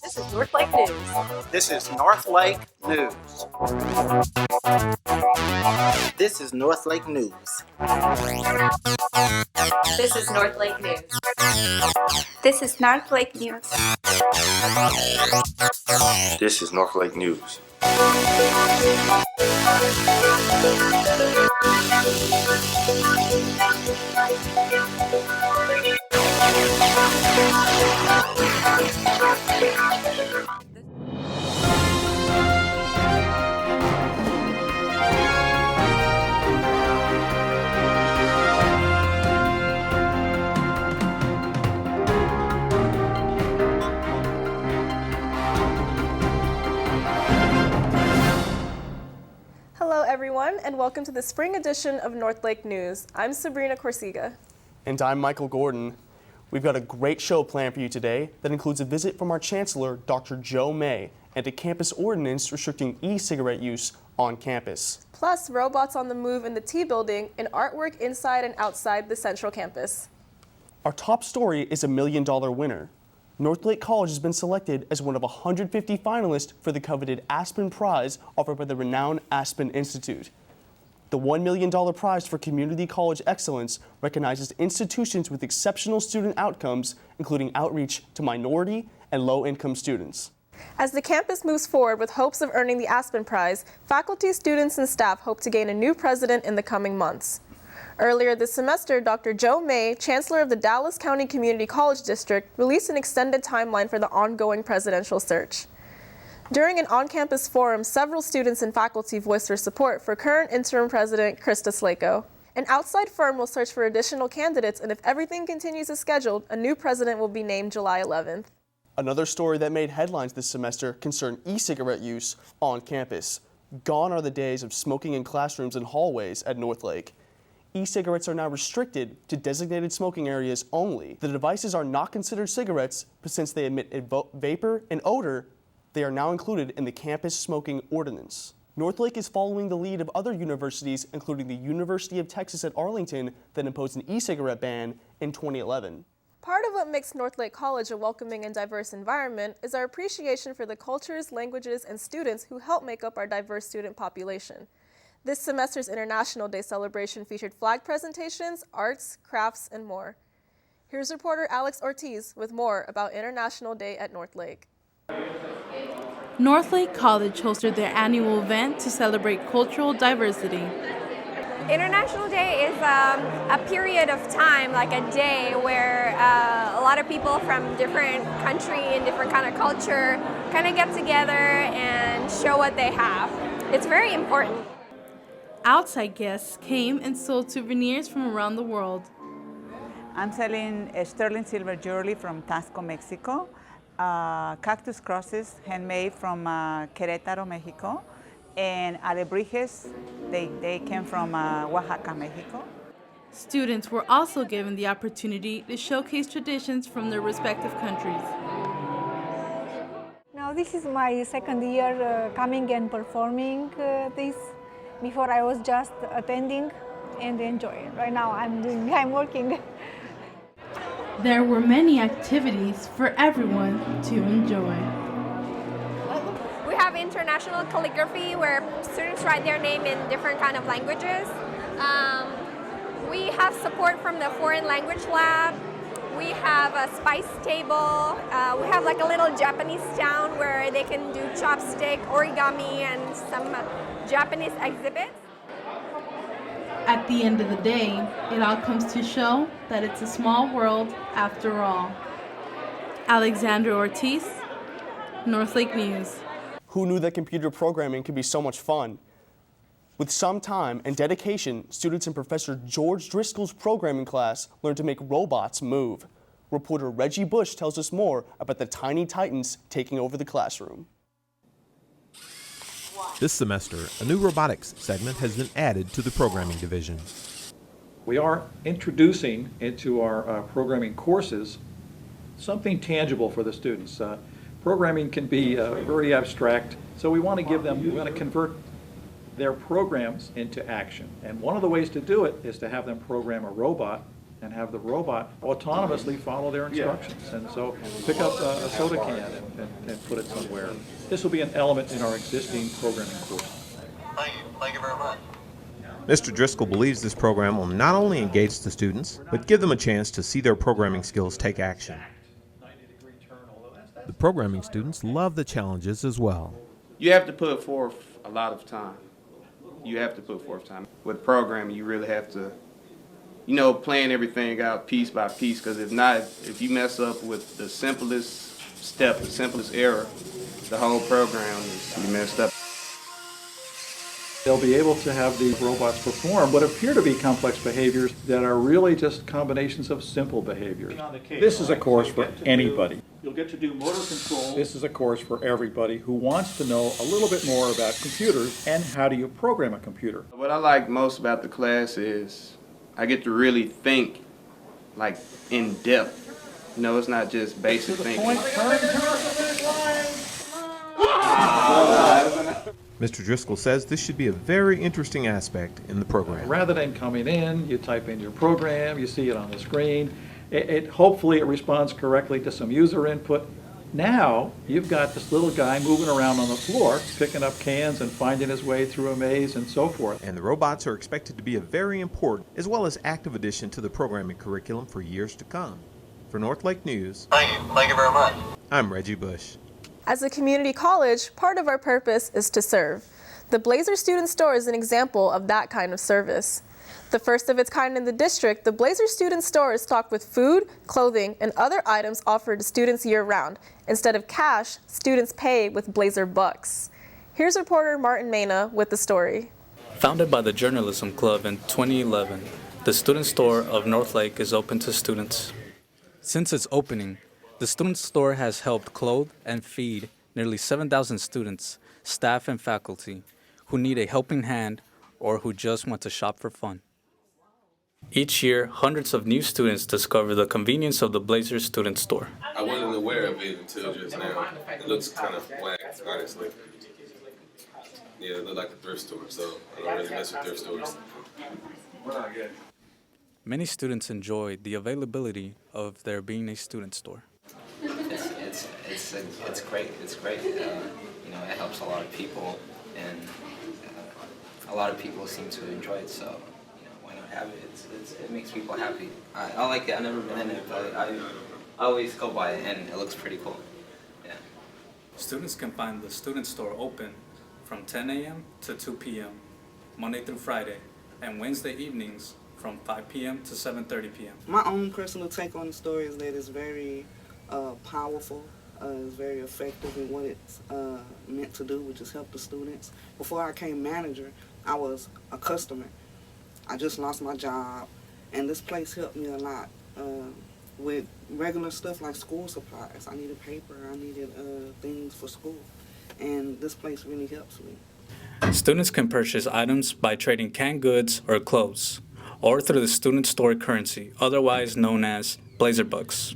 This is North Lake News. This is North Lake News. This is North Lake News. This is North Lake News. This is North Lake News. This is North Lake News. Hello everyone, and welcome to the spring edition of North Lake News. I'm Sabrina Corsiga. And I'm Michael Gordon. We've got a great show planned for you today that includes a visit from our Chancellor, Dr. Joe May, and a campus ordinance restricting e-cigarette use on campus. Plus, robots on the move in the T building and artwork inside and outside the central campus. Our top story is a $1 million winner. North Lake College has been selected as one of 150 finalists for the coveted Aspen Prize offered by the renowned Aspen Institute. The $1 million prize for community college excellence recognizes institutions with exceptional student outcomes, including outreach to minority and low-income students. As the campus moves forward with hopes of earning the Aspen Prize, faculty, students, and staff hope to gain a new president in the coming months. Earlier this semester, Dr. Joe May, Chancellor of the Dallas County Community College District, released an extended timeline for the ongoing presidential search. During an on-campus forum, several students and faculty voiced their support for current Interim President Christa Slejko. An outside firm will search for additional candidates, and if everything continues as scheduled, a new president will be named July 11th. Another story that made headlines this semester concerned e-cigarette use on campus. Gone are the days of smoking in classrooms and hallways at North Lake. E-cigarettes are now restricted to designated smoking areas only. The devices are not considered cigarettes, but since they emit a vapor and odor, they are now included in the campus smoking ordinance. North Lake is following the lead of other universities, including the University of Texas at Arlington, that imposed an e-cigarette ban in 2011. Part of what makes North Lake College a welcoming and diverse environment is our appreciation for the cultures, languages, and students who help make up our diverse student population. This semester's International Day celebration featured flag presentations, arts, crafts, and more. Here's reporter Alex Ortiz with more about International Day at North Lake. North Lake College hosted their annual event to celebrate cultural diversity. International Day is a period of time, like a day, where a lot of people from different country and different kind of culture kind of get together and show what they have. It's very important. Outside guests came and sold souvenirs from around the world. I'm selling a sterling silver jewelry from Tasco, Mexico, cactus crosses handmade from Querétaro, Mexico, and alebrijes, they came from Oaxaca, Mexico. Students were also given the opportunity to showcase traditions from their respective countries. Now this is my second year coming and performing this. Before I was just attending and enjoying. Right now I'm working. There were many activities for everyone to enjoy. We have international calligraphy where students write their name in different kind of languages. We have support from the Foreign Language Lab. We have a spice table. We have like a little Japanese town where they can do chopstick, origami, and some Japanese exhibits. At the end of the day, it all comes to show that it's a small world after all. Alexandra Ortiz, North Lake News. Who knew that computer programming could be so much fun? With some time and dedication, students in Professor George Driscoll's programming class learned to make robots move. Reporter Reggie Bush tells us more about the tiny titans taking over the classroom. This semester, a new robotics segment has been added to the programming division. We are introducing into our programming courses something tangible for the students. Programming can be very abstract, so we want to convert their programs into action. And one of the ways to do it is to have them program a robot and have the robot autonomously follow their instructions. And so pick up a soda can and put it somewhere. This will be an element in our existing programming course. Thank you very much. Mr. Driscoll believes this program will not only engage the students, but give them a chance to see their programming skills take action. The programming students love the challenges as well. You have to put forth a lot of time. You have to put forth time. With programming, you really have to, plan everything out piece by piece, because if not, if you mess up with the simplest step, the simplest error, the whole program is messed up. They'll be able to have the robots perform what appear to be complex behaviors that are really just combinations of simple behaviors. This is a course for anybody. You'll get to do motor control. This is a course for everybody who wants to know a little bit more about computers and how do you program a computer. What I like most about the class is I get to really think, like, in depth. It's not just basic thinking. Mr. Driscoll says this should be a very interesting aspect in the program. Rather than coming in, you type in your program, you see it on the screen. Hopefully it responds correctly to some user input. Now you've got this little guy moving around on the floor, picking up cans and finding his way through a maze and so forth. And the robots are expected to be a very important as well as active addition to the programming curriculum for years to come. For North Lake News, Thank you very much. I'm Reggie Bush. As a community college, part of our purpose is to serve. The Blazer Student Store is an example of that kind of service. The first of its kind in the district, the Blazer Student Store is stocked with food, clothing, and other items offered to students year-round. Instead of cash, students pay with Blazer bucks. Here's reporter Martin Mena with the story. Founded by the Journalism Club in 2011, the Student Store of North Lake is open to students. Since its opening, the Student Store has helped clothe and feed nearly 7,000 students, staff, and faculty who need a helping hand or who just want to shop for fun. Each year, hundreds of new students discover the convenience of the Blazer Student Store. I wasn't aware of it until just now. It looks kind of bland, honestly. Yeah, it looks like a thrift store, so I don't really mess with thrift stores. Many students enjoy the availability of there being a student store. It's great. It helps a lot of people, and a lot of people seem to enjoy it. So, why not have it? It makes people happy. I like it. I've never been in it, but I always go by it, and it looks pretty cool. Yeah. Students can find the student store open from 10 a.m. to 2 p.m. Monday through Friday, and Wednesday evenings from 5 p.m. to 7:30 p.m. My own personal take on the store is that it's very powerful. It's very effective in what it's meant to do, which is help the students. Before I became manager, I was a customer. I just lost my job, and this place helped me a lot with regular stuff like school supplies. I needed paper, I needed things for school, and this place really helps me. Students can purchase items by trading canned goods or clothes, or through the student store currency, otherwise known as Blazer Bucks.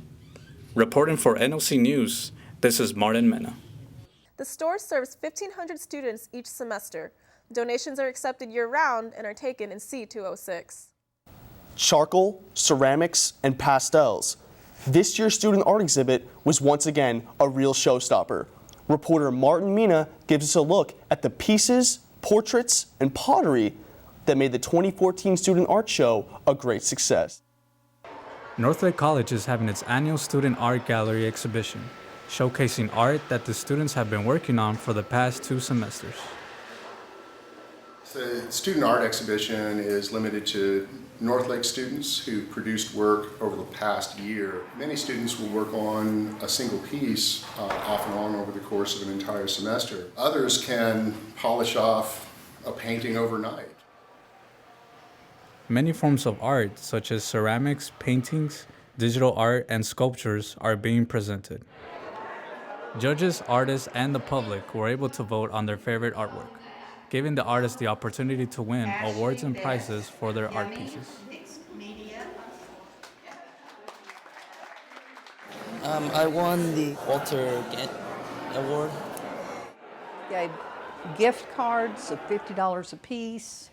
Reporting for NOC News, this is Martin Mena. The store serves 1,500 students each semester. Donations are accepted year-round and are taken in C206. Charcoal, ceramics, and pastels. This year's student art exhibit was once again a real showstopper. Reporter Martin Mena gives us a look at the pieces, portraits, and pottery that made the 2014 Student Art Show a great success. Northlake College is having its annual Student Art Gallery exhibition, showcasing art that the students have been working on for the past 2 semesters. The Student Art Exhibition is limited to Northlake students who produced work over the past year. Many students will work on a single piece off and on over the course of an entire semester. Others can polish off a painting overnight. Many forms of art, such as ceramics, paintings, digital art, and sculptures, are being presented. Judges, artists, and the public were able to vote on their favorite artwork, giving the artists the opportunity to win awards and prizes for their art pieces. I won the Walter Gett Award. Gave gift cards of $50 a piece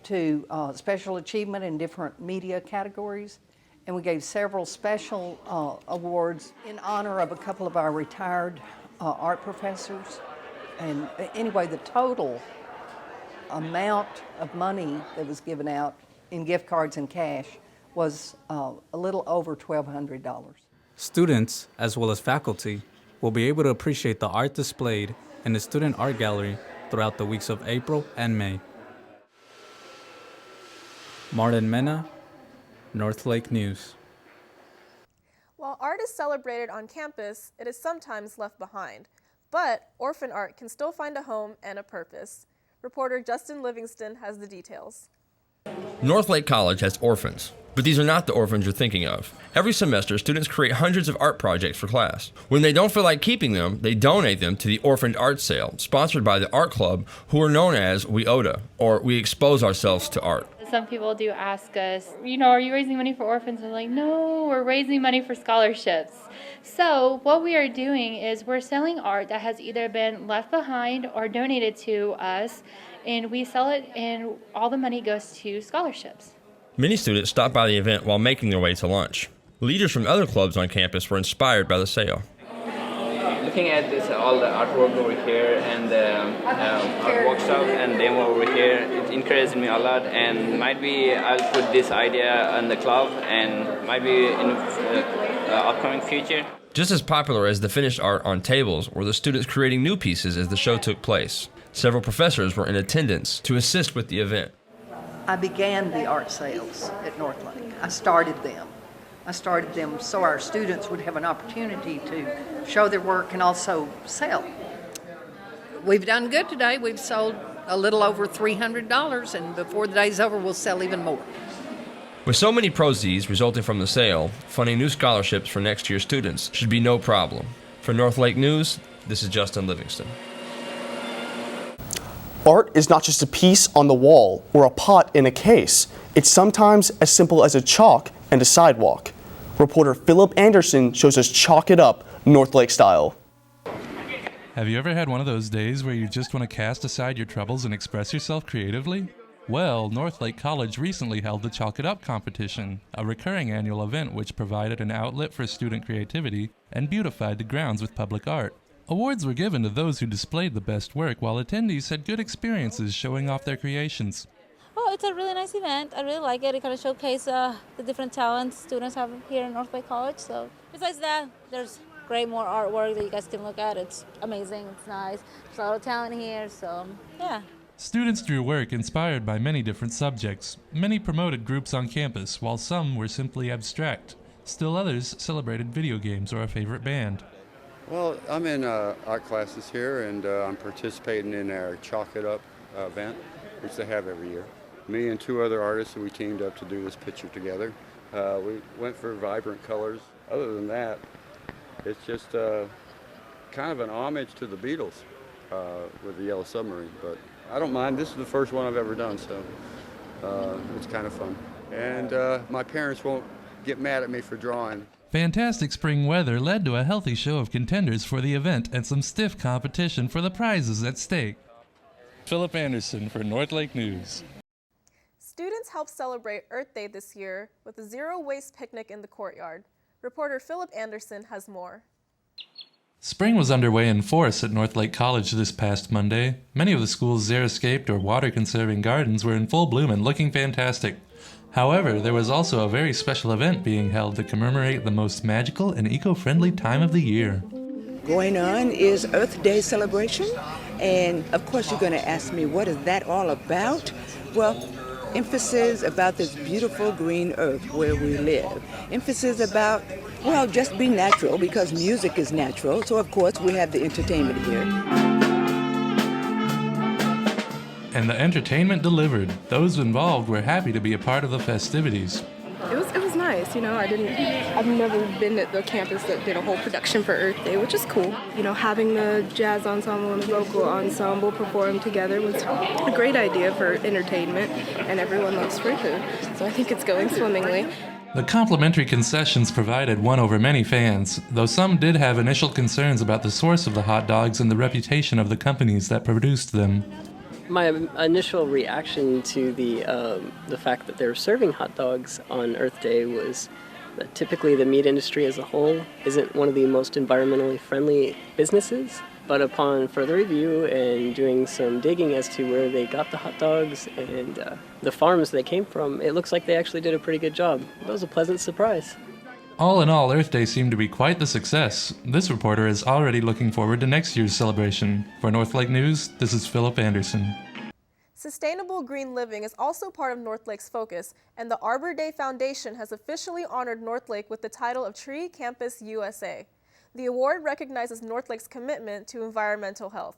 to special achievement in different media categories. and we gave several special awards in honor of a couple of our retired art professors. And anyway, the total amount of money that was given out in gift cards and cash was a little over $1,200. Students, as well as faculty, will be able to appreciate the art displayed in the Student Art Gallery throughout the weeks of April and May. Martin Mena, North Lake News. While art is celebrated on campus, it is sometimes left behind. But orphan art can still find a home and a purpose. Reporter Justin Livingston has the details. North Lake College has orphans, but these are not the orphans you're thinking of. Every semester, students create hundreds of art projects for class. When they don't feel like keeping them, they donate them to the Orphan Art Sale, sponsored by the art club, who are known as We OTA, or We Expose Ourselves to Art. Some people do ask us, are you raising money for orphans? I'm like, no, we're raising money for scholarships. So what we are doing is we're selling art that has either been left behind or donated to us, and we sell it, and all the money goes to scholarships. Many students stop by the event while making their way to lunch. Leaders from other clubs on campus were inspired by the sale. Looking at this, all the artwork over here and the art workshop and demo over here, it encouraged me a lot, and might be I'll put this idea on the club and might be in the upcoming future. Just as popular as the finished art on tables were the students creating new pieces as the show took place. Several professors were in attendance to assist with the event. I began the art sales at North Lake. I started them so our students would have an opportunity to show their work and also sell. We've done good today. We've sold a little over $300, and before the day's over, we'll sell even more. With so many proceeds resulting from the sale, funding new scholarships for next year's students should be no problem. For North Lake News, this is Justin Livingston. Art is not just a piece on the wall or a pot in a case. It's sometimes as simple as a chalk and a sidewalk. Reporter Philip Anderson shows us Chalk It Up, North Lake style. Have you ever had one of those days where you just want to cast aside your troubles and express yourself creatively? Well, North Lake College recently held the Chalk It Up competition, a recurring annual event which provided an outlet for student creativity and beautified the grounds with public art. Awards were given to those who displayed the best work, while attendees had good experiences showing off their creations. Oh, it's a really nice event. I really like it. It kind of showcases the different talents students have here in North Lake College. So besides that, there's more artwork that you guys can look at. It's amazing. It's nice. There's a lot of talent here. So yeah. Students drew work inspired by many different subjects. Many promoted groups on campus, while some were simply abstract. Still others celebrated video games or a favorite band. Well, I'm in art classes here, and I'm participating in our Chalk It Up event, which they have every year. Me and two other artists, we teamed up to do this picture together. We went for vibrant colors. Other than that, it's just kind of an homage to the Beatles with the Yellow Submarine, but I don't mind. This is the first one I've ever done, so it's kind of fun. And my parents won't get mad at me for drawing. Fantastic spring weather led to a healthy show of contenders for the event and some stiff competition for the prizes at stake. Philip Anderson for North Lake News. Students helped celebrate Earth Day this year with a zero-waste picnic in the courtyard. Reporter Philip Anderson has more. Spring was underway in force at North Lake College this past Monday. Many of the school's xeriscaped or water-conserving gardens were in full bloom and looking fantastic. However, there was also a very special event being held to commemorate the most magical and eco-friendly time of the year. Going on is Earth Day celebration, and of course you're going to ask me, what is that all about? Well, emphasis about this beautiful green earth where we live. Emphasis about, well, just be natural, because music is natural, so of course we have the entertainment here. And the entertainment delivered. Those involved were happy to be a part of the festivities. It was nice, I've never been at the campus that did a whole production for Earth Day, which is cool. Having the jazz ensemble and the vocal ensemble perform together was a great idea for entertainment, and everyone loves free food, so I think it's going swimmingly. The complimentary concessions provided won over many fans, though some did have initial concerns about the source of the hot dogs and the reputation of the companies that produced them. My initial reaction to the fact that they were serving hot dogs on Earth Day was Typically, the meat industry as a whole isn't one of the most environmentally friendly businesses, but upon further review and doing some digging as to where they got the hot dogs and the farms they came from, it looks like they actually did a pretty good job. That was a pleasant surprise. All in all, Earth Day seemed to be quite the success. This reporter is already looking forward to next year's celebration. For Northlake News, this is Philip Anderson. Sustainable green living is also part of Northlake's focus, and the Arbor Day Foundation has officially honored Northlake with the title of Tree Campus USA. The award recognizes Northlake's commitment to environmental health.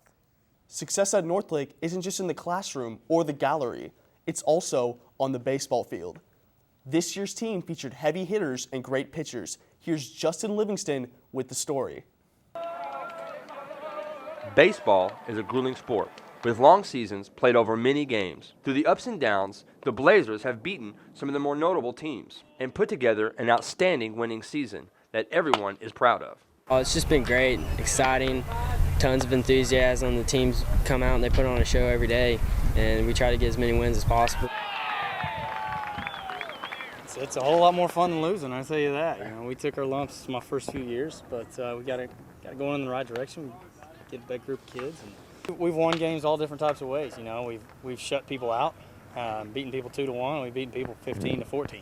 Success at Northlake isn't just in the classroom or the gallery, it's also on the baseball field. This year's team featured heavy hitters and great pitchers. Here's Justin Livingston with the story. Baseball is a grueling sport, with long seasons played over many games. Through the ups and downs, the Blazers have beaten some of the more notable teams and put together an outstanding winning season that everyone is proud of. Oh, it's just been great, exciting, tons of enthusiasm. The teams come out and they put on a show every day, and we try to get as many wins as possible. It's a whole lot more fun than losing, I tell you that. You know, we took our lumps my first few years, but we got to go in the right direction, get a big group of kids. And we've won games all different types of ways. You know, we've shut people out, beaten people 2-1, and we've beaten people 15-14.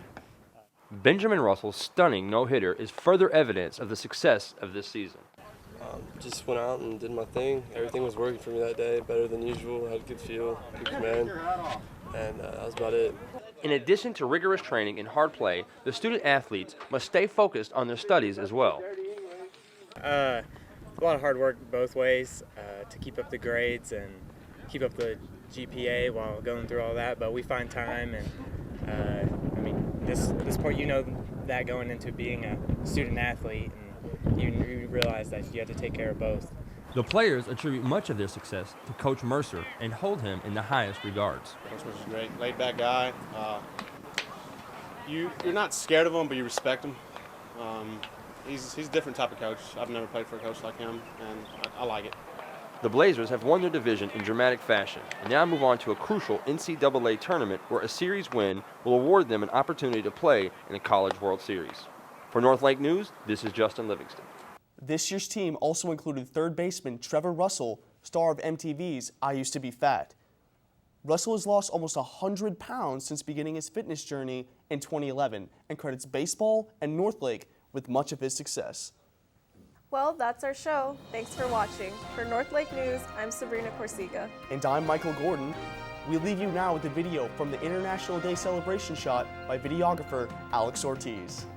Benjamin Russell's stunning no-hitter is further evidence of the success of this season. Just went out and did my thing. Everything was working for me that day, better than usual. I had a good feel, good command, and that was about it. In addition to rigorous training and hard play, the student athletes must stay focused on their studies as well. A lot of hard work both ways to keep up the grades and keep up the GPA while going through all that, but we find time, and I mean, this part, you know that going into being a student athlete, and you realize that you have to take care of both. The players attribute much of their success to Coach Mercer and hold him in the highest regards. Coach Mercer's a great, laid-back guy. You're not scared of him, but you respect him. He's a different type of coach. I've never played for a coach like him, and I like it. The Blazers have won their division in dramatic fashion and now move on to a crucial NCAA tournament where a series win will award them an opportunity to play in the College World Series. For Northlake News, this is Justin Livingston. This year's team also included third baseman Trevor Russell, star of MTV's I Used to Be Fat. Russell has lost almost 100 pounds since beginning his fitness journey in 2011 and credits baseball and Northlake with much of his success. Well, that's our show. Thanks for watching. For Northlake News, I'm Sabrina Corsiga. And I'm Michael Gordon. We leave you now with a video from the International Day celebration shot by videographer Alex Ortiz.